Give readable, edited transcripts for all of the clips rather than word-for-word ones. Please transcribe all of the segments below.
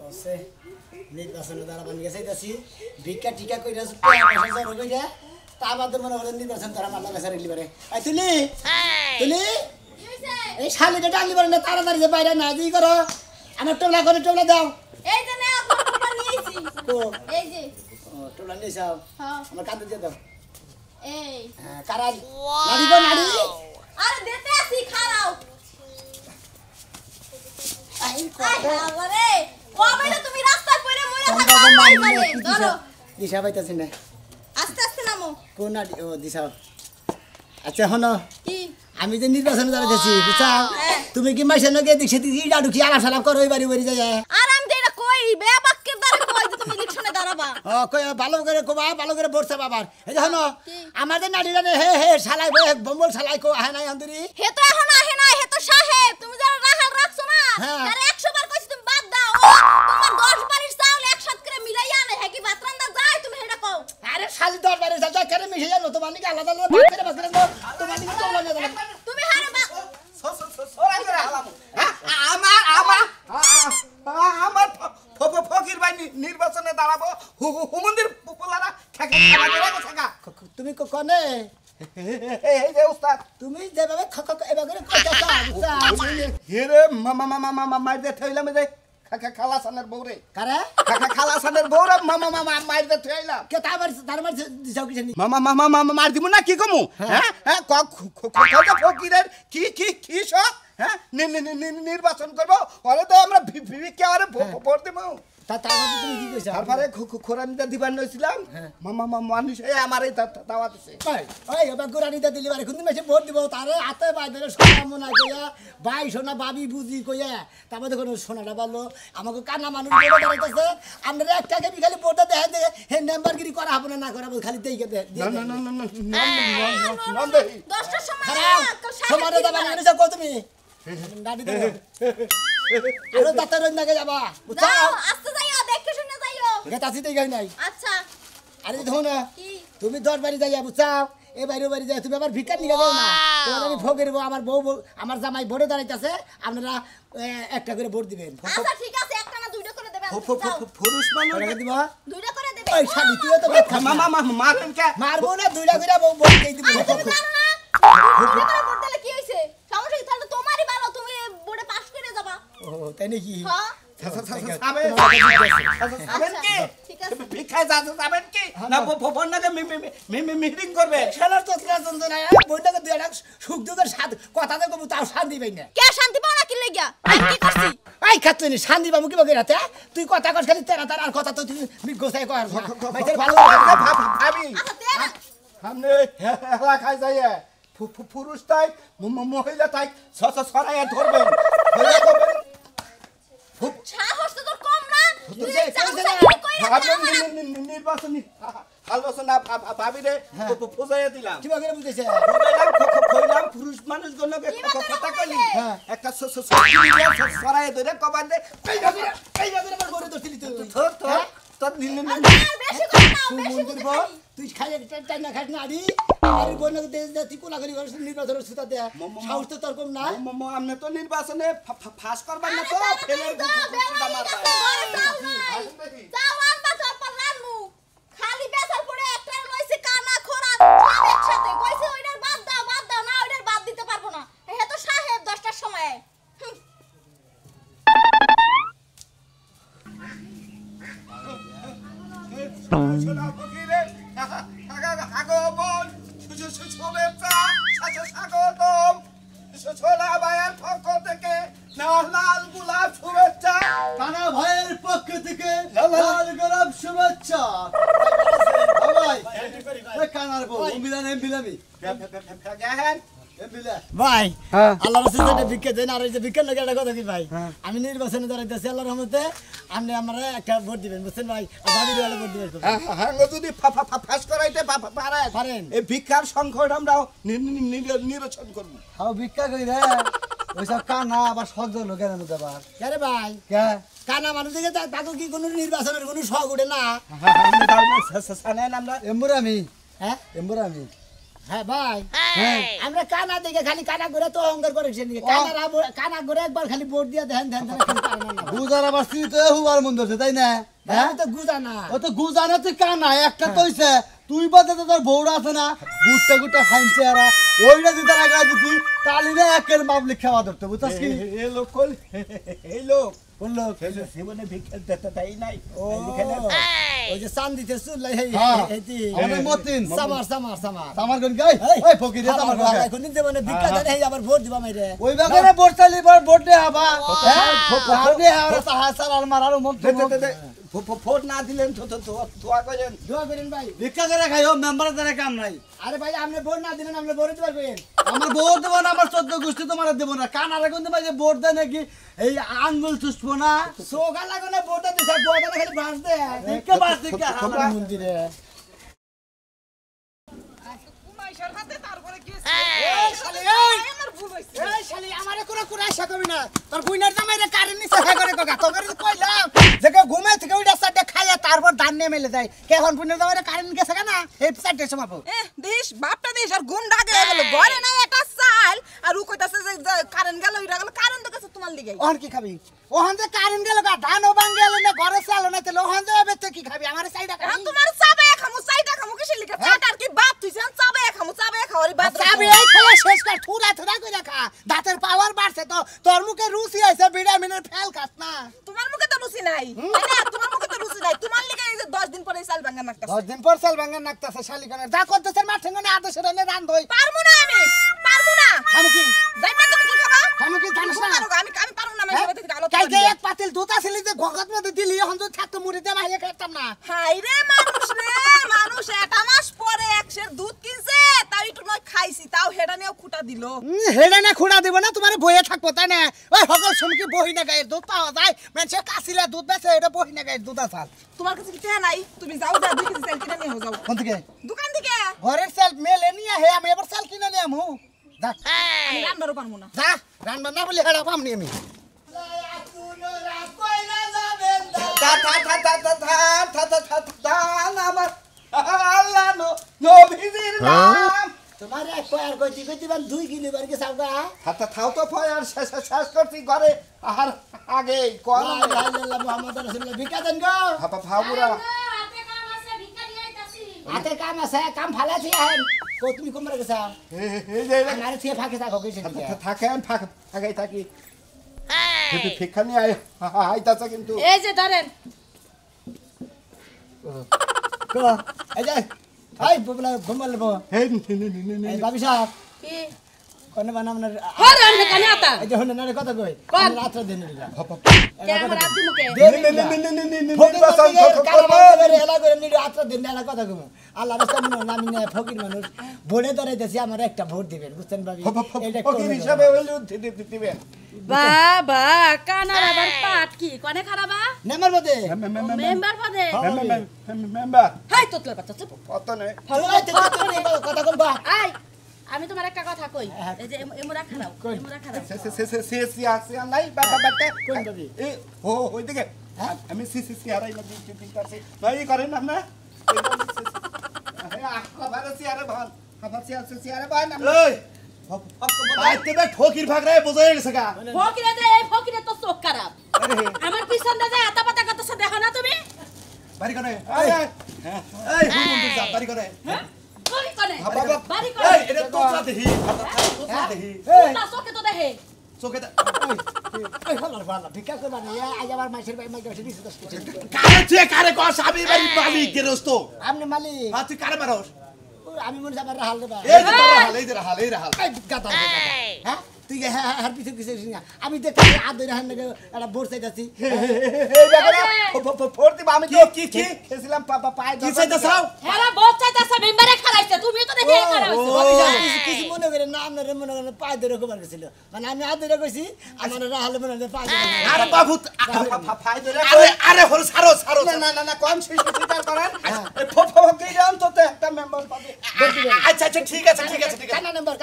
আছে নির্বাচনে দাঁড়াবার নিয়ে যাইতাছি ভিক্ষা টিকা কইরা পয়সা জড়ো কইরা তা বাদে মনে করেন নির্বাচন তারা মাল্লা বেচা রেলি পারে এই তুলি তুলি এই শালিটা টানলি পারে না তাড়াতাড়ি যে বাইরে না দি করো আমার টোলা করে টোলা দাও এই যে না আপনার টোলা নিয়েছি কো এই যে ও টোলা নিয়ে যাও হ্যাঁ আমার কাঁদে দিয়ে দাও এই কারা নাড়ি গো নাড়ি আরে দিতে আসি খারাও আই আরে কবে না তুমি রাস্তায় পড়ে মরে থাকো বলে ধরো দিশা পাইতাছি না আস্তে আস্তে নামো কোন নাড়ি ও দিশা আচ্ছা হনো কি আমি যে নির্বাচনে দাঁড়াইতেছি বুঝছাও তুমি কি মাইছে নগে দেখছি ইডা ঢুকি আলাপ সালাপ করো ওই বাড়ি বাড়ি যায় আর আমি তো এটা কই বে বাক্যের দ্বারা কই যে তুমি ইলেকশনে দাঁড়াবা ও কই ভালো করে কোবা ভালো করে ভোটছে বাবার এই যে হনো আমাদের নাড়িরা হে হে শালাই বম্বল শালাই কো আহে নাই আন্দরি হে তো এখন আহে না হে তো সাহেব তুমি যারা রাহাল রাখছো না আরে 100 বার কইছি তুমি বাদ দাও তোমার 10 বারের চাউল একসাথে করে মিলাইয়া আনে হে কি ভাতরান্দা যায় তুমি হেডা কও আরে শালি 10 বারের চাউল করে মিশে যাও তোমার নিকে আলাদা আলাদা ভাগ করে ভাগ করে তোমার নিকে চল না তুমি হারে বা আমার ফকির ভাই নির্বাচনে দাঁড়াবো হুমন্দির পোলারা তুমি কনে এই যে উস্তাদ তুমি যেভাবে এভাবে করে কইতাছো হেরে মাইর দে থইলাম যে খালাসানের বউরে কারে খালাসানের বউরে মাইর দে থইলাম কে তার মার দিছাও কিছে নি মার দিব না কি কমু হ্যাঁ হ্যাঁ ফকিরের কি কি কি সব হ্যাঁ নির্বাচন করবো ওরে তো আমরা ভিক্ষা ওরে ভোট দেবো তারপরে তুমি কি কইছো তারপরে খোরানিটা দিবার নইছিলাম মানুষ আমার এই দাওয়া দিছে ওই এবার গোরানিটা দিলি বারে কোন মেসে ভোট দিব তারে হাতে বাইরে সোনা মোনা কইয়া ভাই সোনা বাবি বুঝি কইয়া তারপরে দেখুন সোনাটা বললো আমাকে কান্না মানুষ বলে দাঁড়াইতেছে আপনারা একটাকে খালি ভোটটা দেখেন যে হে নাম্বারগিরি করা হবে না করা খালি দেখে দে নাম দে 10টার সময় সমারে দাবা না যাও কো তুমি গাড়ি দে আরে দাতা রইন নাগে যাবা যাও আস্তে যাইও দেখে শুনে যাইও গেতাছি দেই গাই নাই আচ্ছা আরে দেখো না কি তুমি 10 বাড়ি যাইয়া বুঝাও এ বাইরে বাড়ি যাই তুমি আবার ভিক্ষা নিয়ে যাও না তোমার আমি ভোগের আমার বউ আমার জামাই ভোটে দাঁড়াইতেছে আপনারা একটা করে ভোট দিবেন আচ্ছা ঠিক আছে একটা না দুইটা করে দেবেন পুরুষ মানুষ টাকা দিব দুইটা করে দেবেন ওই শালি তুইও তো ভোট খাবি। মারেন কে মারবো না দুইটা করে ভোট দেই দিব আরে তুমি জানো না দুইটা করে ভোট দিলে কি হইছে সমস্যা কি তাহলে তোমারই ভালো তুমি বোর্ডে পাস করে যাবা ও তাই নাকি হ্যাঁ যাবেন কি ঠিক আছে ভিক্ষায় যাবেন কি না ফোন নাকি মিটিং করবে খেলার তো যন্ত্রণা বইটাকে দুই একটা সুখ দুঃখের সাথ কথা দেখবো তাও শান্তি পাই না কে শান্তি পাও না কি লাগিয়া আমি কি করছি আই খাতুনি শান্তি পাবো কি বকে রাতে তুই কথা কস খালি তেরা তার আর কথা তো তুই গোসাই কর ভাইদের ভালো ভাবি আচ্ছা দে সামনে হেলা খাই যায় পুরুষ তাই মহিলা তাই সরাইয়া ধরবেন সাহস তো তোর কম না তুই যে নির্বাচনী আলোচনা ভাবিরে বুঝাইয়া দিলাম কি বকে বুঝেছে কইলাম পুরুষ মানুষ গণকে কথা কইলি একটা সরাইয়া ধরে কবান দে এই ভাবে আমার গরে ধরছিলি তুই তোর বেশি করে নাও বেশি মন করবো তুই খাই টাই না খাস না আড়ি আর বন্যাকে দেশ দে তুই কোলা করি নির্বাচনের সুতা দে সাহস তো তোর কম না আমনে তো নির্বাচনে ফাঁস করবার না তো ফেলের যাওয়ান বা তোর পর রানমু খালি বেসার পড়ে একটা লইছে কানা খোরা সব একসাথে কইছে ওইটার বাদ দাও না ওইটার বাদ দিতে পারবো না হে তো সাহেব 10টার সময় কানা ভাইয়ের পক্ষ থেকে লাল গোলাপ শুভেচ্ছা ভাই কানার বউ মিলান এমবিলামি ভাই আল্লাহর রাস্তাতে ভিক্ষা দেন আর এই যে ভিক্ষার লাগে একটা কথা কি ভাই আমি নির্বাচনে দাঁড়াইতেছি আল্লাহর রহমতে আপনি আমরা একটা ভোট দিবেন বুঝছেন ভাই ভাবির ওয়ালা ভোট দিবেন যদি ফাঁস করাইতে পারেন এই ভিক্ষার সংকট আমরা নিরসন করবো হাও ভিক্ষা কই রে ওইসব কানা আবার সহজ লোকের মধ্যে আবার আরে ভাই কে কানা মানুষ দিকে তাকে কি কোনো নির্বাচনের কোনো শখ উঠে না আমরা এম্বুরামি হ্যাঁ এম্বুরামি হ্যাঁ ভাই হ্যাঁ আমরা কানা দেখে খালি কানা করে তো অহংকার করেছি কানা করে একবার খালি ভোট দিয়ে ধ্যান ধ্যান গুজার আবার স্ত্রী তো হুয়ার মন ধরছে তাই না হ্যাঁ তো গুজা না ও তো গুজানো তুই কানা একটা তো হইছে তুই বাদে তো তোর বউরা আছে না গুটটা গুটটা খাইছে আর ওইটা দিতে লাগা দিতি তালিনে একের মামলি খাওয়া ধরতে বুঝছিস কি এই লোক কল এই লোক কোন লোক জীবনে ভিক্ষা দিতে দেই নাই ও ওই যে চান্দিতে চুল হ্যাঁ। এইটি আমাদের মতিন সামার আমার কোন গাই এই ফকির রে আমার গাই এখন নিতে মানে ভিক্ষা দেয় আবার ভোট দিবা মাইরে ওই বাগানে ভোট চাইলি ভোট দে আবা ভোট দে আর হাসাল আর মারার মন ভোট না দিলেন তো দোয়া করেন দোয়া করেন ভাই ভিক্ষা করে খাইও মেম্বার দ্বারা কাম নাই আরে ভাই আপনি ভোট না দিলেন আপনি ভোট দিবার কইেন আমার ভোট দেবো না আমার 14 গোষ্ঠী তোমার দেবো না কানারে কোন ভাই যে ভোট দেয় নাকি এই আঙ্গুল চুষবো না সোগা লাগো না ভোট দিছে গোদা খালি বাস দে ভিক্ষা বাস ভিক্ষা আমার মন্দিরে এই শালি আমারে কোন কোন আশা করবি না তোর বুইনার জামাইরে কারেন্ট নিছে হ্যাঁ করে কগা তোর কইলাম যে ঘুমাই থেকে ওইটা সাইডে খাইয়া তারপর ধান নিয়ে মেলে যায় কেন বুইনার জামাইরে কারেন্ট গেছে না এই সাইডে সমাপো দিস বাপটা দিস আর গুণ ডাকে গেল ঘরে নাই একটা চাল আর ও কইতাছে যে কারেন্ট গেল ইরা গেল কারেন্ট তো কাছে তোমার লিগাই ওহন কি খাবি ওহন যে কারেন্ট গেল গা ধানও ভাঙ গেল না ঘরে চালো না তেল ওহন যে এবে কি খাবি আমার সাইডে খাবি তোমার চাবে খামু সাইডা খামু কিসের লিগা চাটার কি বাপ তুইছেন চাবে খামু চাবে খাওয়ারি বাপ চাবি এই খাওয়া শেষ কর থুরা থুরা কইরা খা দাঁতের পাওয়ার বাড়ছে তো তোর মুখে রুচি আইছে ভিটামিনের ফেল খাস না তোমার মুখে তো রুচি নাই না তোমার মুখে তো রুচি নাই তোমার লিগা এই যে 10 দিন পরে চাল ভাঙা নাকতাছে 10 দিন পর চাল ভাঙা নাকতাছে শালিকানের যা করতেছ মাঠে গনে আদেশ রানে রান দই পারমু না আমি পারমু না খামু কি যাই না তুমি কি খাবা খামু কি জানিস না আমি পারমু না আমি সবাই থেকে আলো কালকে এক পাতিল দুধ আসিলি যে গগত মধ্যে দিলি এখন তো থাকতো মুড়িতে বাইরে খেতাম না হাই রে মানুষ একটা মাস পরে একশের দুধ কিনছে তাও একটু নয় খাইছি তাও হেডা নিয়েও খুঁটা দিল হেডে না খুঁড়া দেব না তোমার বইয়ে থাকবো তাই না ওই সকল সমকি বহিনা গায়ের দুধ পাওয়া যায় মানুষের কাশিলা দুধ বেচে এটা বহিনা গায়ের দুধ আসাল তোমার কাছে কি টাকা নাই তুমি যাও যা 2 কেজি চাল কিনে নিয়ে যাও কোন থেকে দোকান থেকে ঘরের চাল মেলে নিয়ে হে আমি এবার চাল কিনে নিয়ে আমু যা আমি রান্নারও পারবো না যা রান্না না বলে হেডা পামনি আমি আমার আল্লাহ নবীজির নাম তোমার এক পয়ার কইতি কইতি বান 2 কিলো বার কে সাউগা হাতে থাও তো ফয়ার শেষ করছি ঘরে আর আগে কোন লা ইলাহা ইল্লাল্লাহ মুহাম্মাদুর রাসূলুল্লাহ ভিকা দেন গো হাপা ফাবুরা হাতে কাম আছে কাম ফালাছি আহেন কো তুমি কোমরে গেছা এই যে আমারে থেকে ফাঁকে থাকো কইছে থাকেন ফাঁকাই থাকি ফিখানি আইতাছে কিন্তু এই যে ধরেন কো এই যে হাই ববলা ঘুমালে বো এই বাবি সাহেব কি কোনে বানাম না হরে আমি কানে আতা এই যে হনে না কথা কই কোন? রাত্রে দিন দিলা কে আমার আদি মুখে ফকির এলা করে নিলে রাত্রে দিন এলা কথা কই আল্লাহ রাস্তা মনে আমি না ফকির মানুষ ভোটে ধরাইতেছি আমার একটা ভোট দিবেন বুঝছেন ভাবি এটা ফকির হিসাবে হইলো দিবেন বাবা কানার আবার পাট কি কোনে খারাবা নেমার বদে মেম্বার পদে মেম্বার হাই তোতলা বাচ্চা চুপ কত নেই কথা কইবা আই আমি তোমার একটা কথা কই এই যে এমুরা খারাও এমুরা খারাও সে নাই বাবা বাতে কোন বাবি এ ও ওইদিকে আমি সি হারাই না দিন করছি নাই করেন না আরে সিয়ারে ভান আবার সিয়ারে ভান এই আইতে বে ফকির ভাগ রে বুঝাই গেছে গা ফকিরে দে এই ফকিরে তো চোখ খারাপ আমার পিছন দে আতা পাতা করতেছ দেখো না তুমি বাড়ি কোনে এই এই হুন তুই যা বাড়ি কোনে কই কোনে বাবা বাড়ি এই কোনে এটা তো চা দেহি তো দেহি না চোখে তো দেখে চোখে এই হলো ভালো ভিক্ষা করবা না আজ আবার মাছের ভাই মাইকে দিছি 10 কেজি কারে কস আমি বাড়ি মালিক গেরস্ত আপনি মালিক তুই কারে মারস আমি মনে যাবার হাল দেবা এই যে তোর হাল এই যে হাল এই হাল এই গাদা হ্যাঁ তুই হার পিছে কিছু না আমি দেখি আদরে হান লাগে একটা বোর চাইতাছি এই ব্যাপারে ফোর্তি আমি তো কি খেছিলাম পায় কি চাইতে চাও হেরা বহুত চাইতাছে মেম্বারে খারাইছে তুমি তো দেখে খারাইছো কিছু মনে করে না আপনার মনে করেন পায়ে ধরে খবর গেছিল মানে আমি আদরে কইছি আমার রাহালে মনে হয় পায়ে ধরে আরে বাবু ফাই ধরে আরে হল ছাড়ো না কম স্বীকার করেন ফকি জান তো একটা মেম্বার পাবে আচ্ছা ঠিক আছে কানা নাম্বার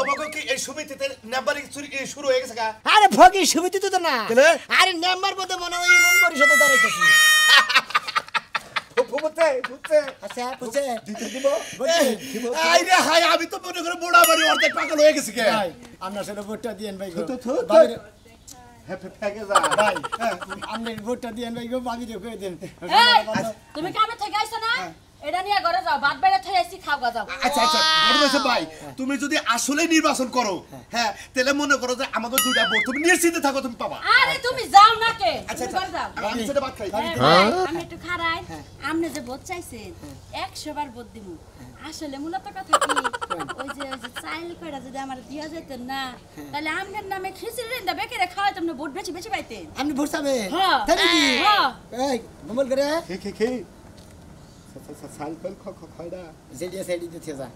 তোমাকে কি এই সমিতিতে নেবারি শুরু হয়ে গেছে গা আরে ফকি সমিতি তো না কেলে? আরে নাম্বার বলতে মনে হয় ইউনিয়ন পরিষদে দাঁড়াইতেছি বুঝছে বুঝছে আচ্ছা বুঝছে দিতে দিব দিব এই রে হাই আমি তো মনে করে বুড়া বাড়ি অর্ধেক পাগল হয়ে গেছি কে ভাই আপনার সাথে ভোটটা দিয়েন ভাই গো তো তো ভাবির- ফেকে যা ভাই আপনি ভোটটা দিয়েন ভাই গো ভাবি রে কই দেন এই তুমি কামে থেকে আইছো না এটা নিয়ে ঘরে যাও ভাত বাইরে থেকে আইছি খাওয়া যাও আচ্ছা আচ্ছা বড় ভাই তুমি যদি আসলে নির্বাচন করো হ্যাঁ তাহলে মনে করো যে আমাদের দুইটা ভোট তুমি নিশ্চিন্তে থাকো তুমি পাবা আরে তুমি যাও না কে আচ্ছা তুমি আচ্ছা ঘরে যাও আমি সেটা ভাত খাই আমি একটু খারাই আপনি যে ভোট চাইছেন 100 বার ভোট দিমু আসলে মূলত কথা কি ওই যে চাইল কইরা যদি আমার দিয়া যেতেন না তাহলে আমনের নামে খিচুড়ি রেন্দা বেকেরে খাওয়াইতাম না ভোট বেশি বেশি পাইতেন আপনি ভোট চাবেন হ্যাঁ। তাই নাকি হ্যাঁ। এই বল করে খে সাইকেল খয়ডা যেডিয়া সাইডি দিতে যা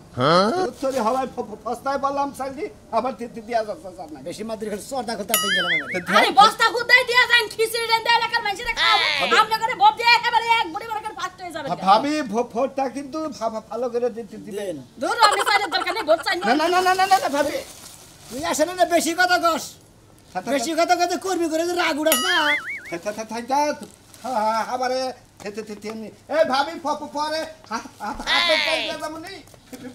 তোরে হওয়ায় ফস্তায় বললাম সাইডি আবার তিতি দিয়া যাচ্ছে না বেশি মাত্র খালি সরদা কথা দেন গেলাম আমি আরে বস্তা খুদাই দিয়া যান খিচুড়ি রেন্দা এলাকার মানুষেরা খাও আপনি করে ভোট দিয়ে একেবারে এক বুড়ি বড় করে ফাস্ট হয়ে যাবে ভাবি ভোটটা কিন্তু ভালো করে দিতে দিবেন দূর আমি চাইলে দরকার নেই ভোট চাই না না না না না না ভাবি তুই আসলে না বেশি কথা কস বেশি কথা কথা করবি করে যে রাগ উড়াস না আবারে এ ভাবি পরে হাতে চাইলে যেমনি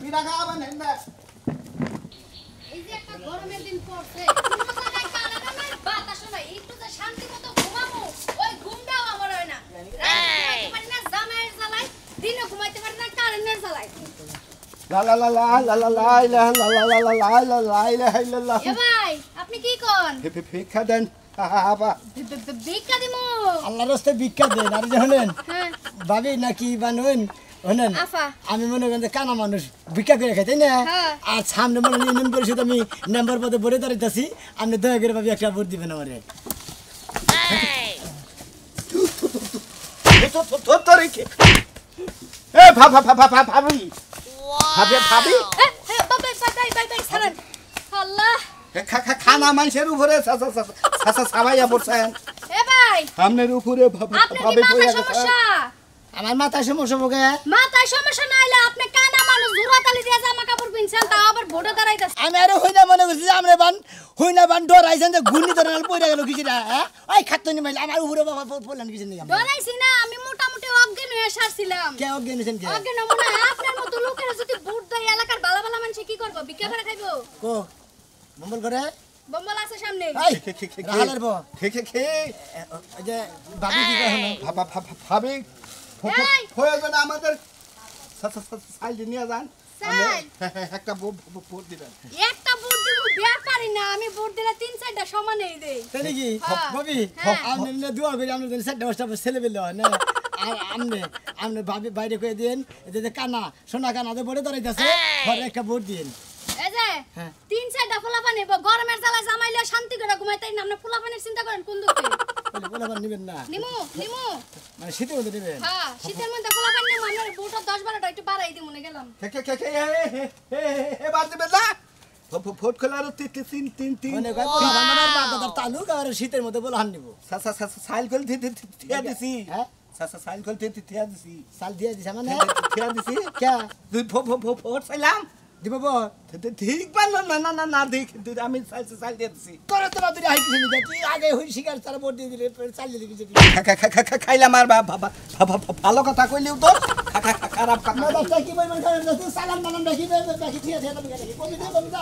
পিড়া খাওয়াবেন না এই যে একটা গরমের দিন পড়ছে কোনো জায়গায় কারেন্টের বাতাস নাই একটু যে শান্তি মতো ঘুমাবো ওই ঘুমটাও আমার হয় না রাতে ঘুমাইতে পারি না জামাইয়ের জ্বালায় দিনে ঘুমাইতে পারি না কারেন্টের জ্বালায় লা লা লা লা লা লা লা লা লা লা লা লা লা লা লা লা লা এ ভাই আপনি কি কোন ভিক্ষা দেন আবা ভিক্ষা দিমু আল্লাহর রাস্তায় ভিক্ষা দেন আর জানেন হ্যাঁ ভাবি নাকি বানুন হনেন আফা। আমি মনে করেন যে কানা মানুষ ভিক্ষা করে খাই তাই না হ্যাঁ। আর সামনে মনে হয় ইউনিয়ন পরিষদ আমি মেম্বার পদে বলে দাঁড়াইতেছি আপনি দয়া করে ভাবি একটা ভোট দিবেন আমারে তোরে কি এ ভাবি ভাবি ভাবি বাই বাই সালাম আল্লাহ খানা মানুষের উপরে সাবাইয়া পড়ছেন এ ভাই সামনের উপরে আপনার কি মাথায় সমস্যা আমার মাথায় সমস্যা বগে মাথায় সমস্যা না হলে আপনি কানা মানুষ জুরাতালি দিয়ে জামা কাপড় পিনছেন তাও আবার ভোটে দাঁড়াইতেছে আমি আরে হইনা মনে করছি যে আমরা বান হইনা বান ডরাইছেন যে ঘূর্ণি ধরে পড়ে গেল কিছু না হ্যাঁ ওই খাতনি মাইল আমার উপরে বাবা পড়লেন কিছু নেই ডরাইছি না আমি মোটামুটি অজ্ঞান হয়ে সারছিলাম কে অজ্ঞান হয়েছেন কে অজ্ঞান মনে হয় আপনার মতো লোকের যদি ভোট দেয় এলাকার ভালো ভালো মানুষ কি করবো ভিক্ষা করে খাইবো কো মঙ্গল করে বম্বল আছে সামনে এই রাহালের বউ খে ওই যে ভাবি কি কয় হলো ভাবি এই! প্রয়োজন আমাদের সাইডে নিয়ে যান সাইড? একটা ভোট দিবেন একটা ভোট দিব বিয়ার পারি না আমি ভোট দিলে 3-4টা সমানই দেই তাই নাকি হ্যাঁ। ভাবি হ্যাঁ। আপনি না দোয়া করি আপনি যদি চারটা পাঁচটা ছেলে পেলে হয় না আর আপনি ভাবি বাইরে করে দিন যে কানা সোনা কানাতে বড়ে দাঁড়াইতেছে ঘরে একটা ভোট দিন এই যে হ্যাঁ। 3-4টা ফুলাপানি গরমের জ্বালায় জামাইলে শান্তি করে ঘুমাইতাই না আপনি ফুলাপানির চিন্তা করেন কোন দুঃখে বলে বলে নেবেন না নিমু মানে শীতের মধ্যে নেবেন হ্যাঁ শীতের মধ্যে ফুলাপানি নিমু আমার ভোটটা 10-12টা একটু বাড়াই দিই মনে গেলাম এবার দিবেন না ভোট খোলার তিন মানে কয় পোলা বানানোর বাদাদার তালুক আর শীতের মধ্যে বলে হান নিব সাইকেল থিয়া দিছি হ্যাঁ সাইকেল থিয়া দিছি সাল দিয়ে দিছে মানে থিয়া দিছি কে তুই ভোট চাইলাম দিব বল ঠিক পারল না না না না দেখ আমি চাল দিয়ে দিছি তোরা তোরা তুই হাই কিছু নিয়ে তুই আগে হই শিকার তারা ভোট দিয়ে দিলে চালিয়ে দিবি যে খাইলাম আর ভালো কথা কইলিও তো খারাপ কথা না বাচ্চা কি বলবেন খাবেন না তুই সালাম মালাম রাখি রাখি ঠিক আছে তুমি রাখি কবি দে কবি দা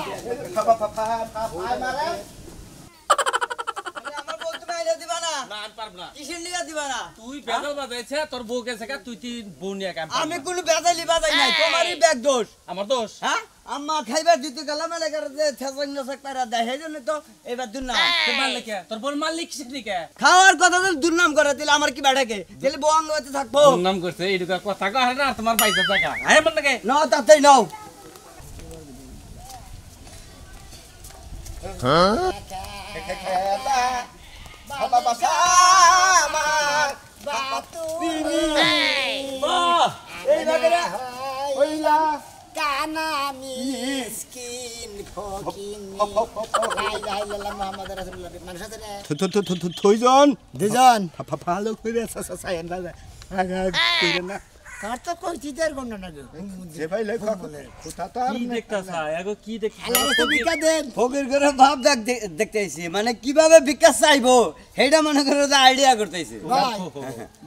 আমার বলতে পাইলে দিবা না না আর পারব না কিসের লিগা দিবা না তুই বেদল বাজাইছে তোর বউকে শেখা তুই বউ নিয়ে কাম আমি কোনো বেজালি বাজাই নাই তোমারই ব্যাগ দোষ আমার দোষ হ্যাঁ আম্মা খাইবার দিতে গেলাম এলাকার যে ঠেসং নসক পারা দেয় সেই জন্য তো এবার দুর্নাম তোর মারলে কে তোর বউর মারলি কিসের দিকে খাওয়ার কথা তো দুর্নাম করে দিলে আমার কি বেড়াকে তাহলে বউ অঙ্গতে থাকবো নাম করছে এইটুকু কথা কয় না আর তোমার পয়সা টাকা আয় মন নাকি নাও তাতেই নাও এই বাগেরা হইলা কানা মিসকিন ফকিন লাই লাই লাল্লাহ মুহাম্মদ রাসূলুল্লাহ মানুষ আছে রে থইজন দুজন ভালো করে সাইন দাদা কইরে না তার তো কই চিতার কোন না গো যে ভাই লেখ কথা তো আর কি দেখতাছ এগো কি দেখতাছ আল্লাহ তো বিকা দেন ফকির করে ভাব দেখতে আইছি মানে কিভাবে বিকাশ চাইবো সেইটা মনে করে আইডিয়া করতেছি ভাই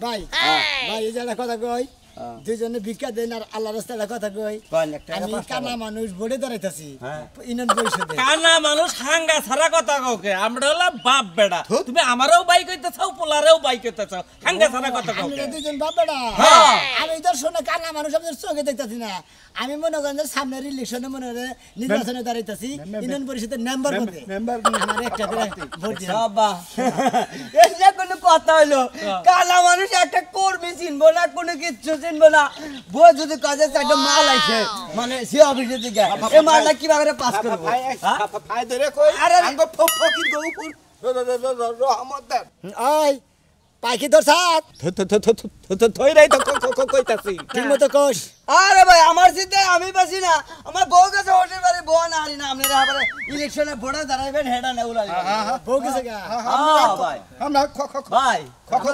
ভাই ভাই এই যে একটা কথা কই দুইজনে ভিক্ষা দেন আর আল্লাহর রাস্তায় কথা কই আমি কানা মানুষ ভোটে দাঁড়াইতাছি ইউনিয়ন পরিষদে কানা মানুষ হাঙ্গা ছাড়া কথা কাউকে আমরা হলো বাপ বেড়া তুমি আমারও বাই কইতেছাও পোলারেও বাই কইতেছাও হাঙ্গা ছাড়া কথা কাউকে আমরা দুইজন বাপ বেটা আমি তো শোনা কানা মানুষ আপনাদের চোখে দেখতাছি না আমি মনে করেন যে সামনের ইলেকশনে মনে হয় নির্বাচনে দাঁড়াইতাছি ইউনিয়ন পরিষদের মেম্বার পদে আমার একটা করে ভোট দিন বাবা এটা কোনো কথা হইলো কালা মানুষ একটা কর্মী চিনবো না কোনো কিচ্ছু চিনবো না বই যদি কাজে একটা মাল আইছে মানে সে অফিসে দিকে এই মালটা কিভাবে পাস করবো ভাই ধরে কই আঙ্গ ফকির গৌপুর রহমত দেন ওই পাইকি তোর সাথ ধইরাই তো কইতাছি ঠিক মতো কোষ আরে ভাই আমার চিন্তা আমি বাসি না আমার বউ কাছে হোটেল বাড়ি বউ না হারি না আপনারা আবার ইলেকশনে ভোটে দাঁড়াইবেন হেডা না উলাই বউ গেছে গা ভাই আমরা ভাই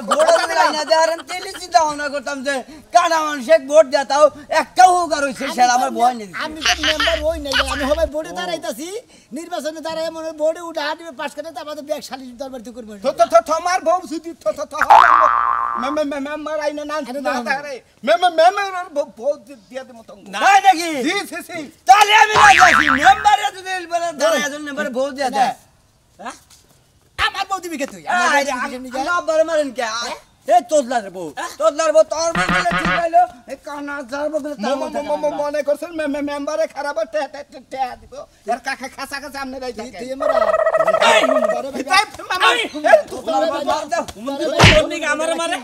ভোট দিলাই না দেহারেন তেলি চিন্তা ভাবনা করতাম যে কানা মানুষে ভোট দেয়া তাও একটাও হোক আর হইছে সেটা আমার ভয় নেই আমি তো মেম্বার ওই নাই আমি হবে বোর্ডে দাঁড়াইতাছি নির্বাচনে দাঁড়াই মনে বোর্ডে উঠে হাঁটবে পাস করে তারপর ব্যাগ শালিশ দরবার তো করবো তোমার বউ যদি মেম্বার আইনা না দাঁড়ারে মেম্বার বউ দিয়া দেব তো নাই নাকি জি জি জি তাহলে আমি রাজি মেম্বারে যদি বলে দাঁড়ায় একজন মেম্বারে ভোট দেয়া দেয় আমার বউ দিবি কে তুই আবার মারেন কে এই তোদলার বউ তোর বলে ঠিক হইলো এই কানা যাবো মনে করছেন মেম্বারে খারাপ টেয়া দিব এর কাকা খাসা খাসা আমনে রাই থাকে তুই মোরা আমার মারে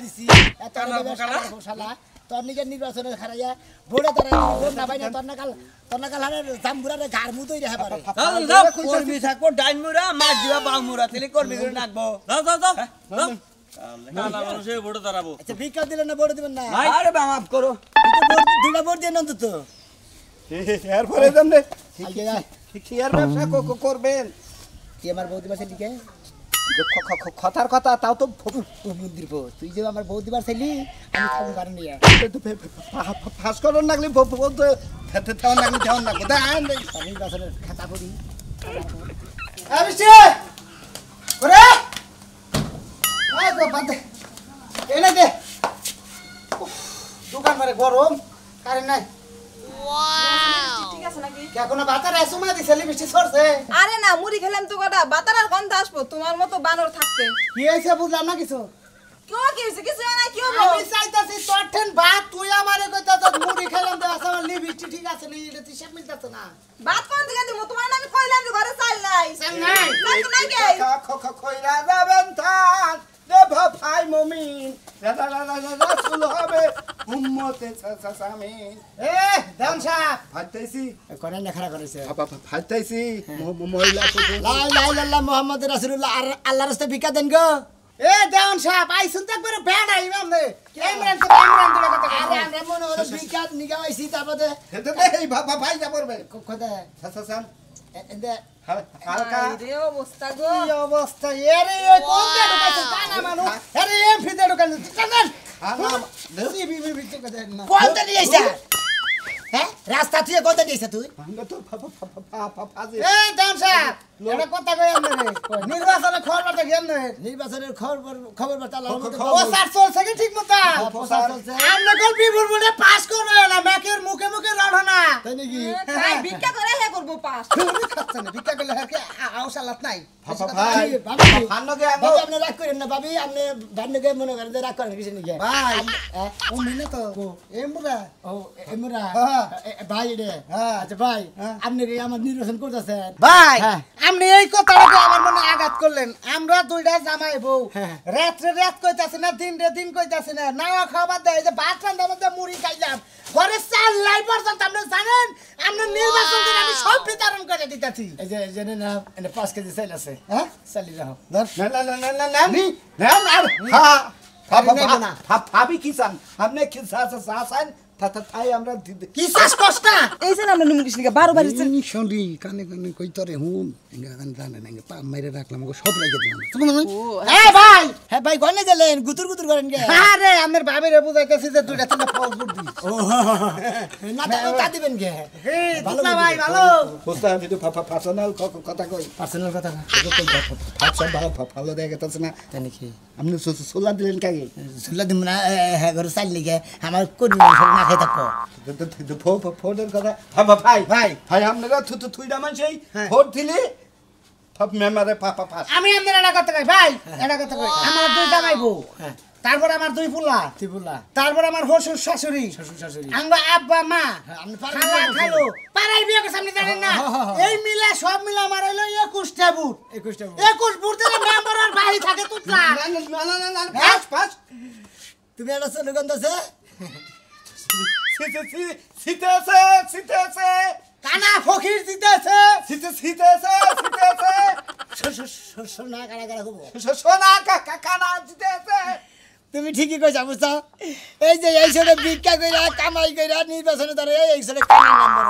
তোর নিকে নির্বাচনে খারাইয়া ভোটে দাঁড়াই ভোট না পাই না তোর না কাল জামগুড়ারে ঘাড় মুতই রেখে পারে কর্মী থাকবো ডাইন মুরা মাছ দিবা বাম মুরা তাহলে কর্মী করে নাকবো যাও কানা মানুষে ভোট দাঁড়াবো আচ্ছা ভিক্ষা দিলেন না ভোট দিবেন না আরে বা মাফ করো দুটা ভোট দিয়ে নন্ত তো এরপরে জানলে আগে কি আর ব্যবসা করবেন কি আমার বউ দিবার ছেলিকে কথার কথা তাও তো মন্দির পো তুই যে আমার বউ দিবার ছেলি আমি খাবো কারণ নিয়ে ফাঁস করুন লাগলে তেমন লাগলে তেমন লাগবে আমি বাসনের খাতা পড়ি দোকান মারে গরম কারেন্ট নাই ঠিক আছে নাকি কোনো বাতার এসুমা দিছলি বৃষ্টি সরছে আরে না মুড়ি খেলাম তো কটা বাতারার গন্ধ আসবো তোমার মতো বানর থাকতে কি হয়েছে বুঝলাম না কিছু কেউ কি হয়েছে কিছু না কি হবো আমি চাইতাছি তোর ঠেন ভাত তুই আমারে কইতাছ মুড়ি খেলাম তো আসলে লিবিষ্টি ঠিক আছে নি এটা তুই সব মিলতাছ না ভাত কোন দিকে দিব তোমার না আমি কইলাম যে ঘরে চাল নাই চাল নাই নাই কে খইরা যাবেন থাক দে ভাই মমিন রাসূল হবে উম্মতে সামিন এ দাম সাহেব ফাইতাইছি কোন না খারাপ করেছে ফাইতাইছি মহিলা লা ইলাহা ইল্লাল্লাহ মুহাম্মাদুর রাসূলুল্লাহ আল্লাহর রাস্তায় ভিক্ষা দেন গো এ দেওয়ান সাহেব আইছুন তো একবার বেড়া ইমাম রে ইমরান তোরা কথা আরে আমরা মনে হলো ভিক্ষা নিগাইছি তারপরে এই ভাই যা পড়বে কোথায় সাসান এন্ড হালকা রে অবস্থা গো কি অবস্থা এরে কোন দে ঢুকাইছে কানা মানুষ আরে এম ফিতে ঢুকাইছে কানান কোন দে নিয়েছে হ্যাঁ রাস্তা থেকে কোন দে নিয়েছে তুই এই দাম সাহেব এটা কথা কই আমনে নির্বাচনের খবর বার্তা কেমনে নির্বাচনের খবর বার্তা আল্লাহর মধ্যে প্রচার চলছে কি ঠিক মতো প্রচার চলছে আমনে কল বিপুল বলে পাস করবে না মেকের মুখে মুখে লড়ো না তাই নাকি তাই ভিক্ষা করে হে করব পাস তুমি খাচ্ছ না ভিক্ষা করলে আর কি আউসালাত নাই ভাই ভান্নকে আপনি রাগ করেন না ভাবি আপনি ভান্নকে মনে করেন যে রাগ করেন কিছু নাকি ভাই ও মিনে তো এমরা ও এমরা ভাই রে আচ্ছা ভাই আপনি কি আমার নির্বাচন করতেছেন ভাই আপনি এই কথাটা আমার মনে আঘাত করলেন আমরা দুইটা জামাই বউ রাত্রে রাত কইতাছি না দিন রে দিন কইতাছি না নাওয়া খাবার দেয় যে ভাত রান্নার মধ্যে মুড়ি খাইলাম ঘরে চাল লাই পর্যন্ত আপনি জানেন আমরা নির্বাচন করে আমি সব বিতরণ করে দিতেছি এই যে জেনে না এনে 5 কেজি চাল আছে হ্যাঁ চালি রাখো ধর ভাবি কি চান আপনি কি চান তাই আমরা কি চাস কষ্ট এই যে আমরা নিমুকিস নিকে 12 বাড়ি শুনবি কানে কানে কই তোরে হুম গান জানে না পা মাইরে রাখলাম গো সব লাগে দিলাম এই ভাই হ্যাঁ ভাই গনে গেলেন গুতুর গুতুর করেন গে আরে আমার ভাবিরে বুঝাইতেছি যে দুইটা তিনটা ফল ফুট দিই ও না তা দিবেন গে ভালো ভাই ভালো বুঝতে আমি তো পার্সোনাল কথা কই পার্সোনাল কথা না ভালো দেখে না তাই নাকি আপনি সোলা দিলেন কাকে শুনলে তুমি না হ্যাঁ ঘরে চাল লিখে আমার করি না খাই থাকো ভোটের কথা ভাই ভাই ভাই আপনারা থুইটা মানুষই ভোট দিলি মেমারে পাস আমি আমাদের এটা করতে কই ভাই এটা করতে কই আমার দুই জামাই বউ তারপর আমার দুই পুলা তারপর আমার শ্বশুর শাশুড়ি আমরা আব্বা মা খালা খালু পাড়াই বিয়ে করছে আপনি জানেন না এই মিলা সব মিলা আমার হইলো 21টা বুট 21 বুট দিলে মেম্বারের বাড়ি থাকে তুই পাস তুমি একটা স্লোগান আছে শীতেছে কানা ফকির দিতেছে শীতেছে সোনা কারা কারা হবো সোনা কানা শীতেছে তুমি ঠিকই কইছা বুঝছো এই যে এই সরে ভিক্ষা কইরা কামাই কইরা নির্বাচনে ধরে এই সরে কামাই নাম্বার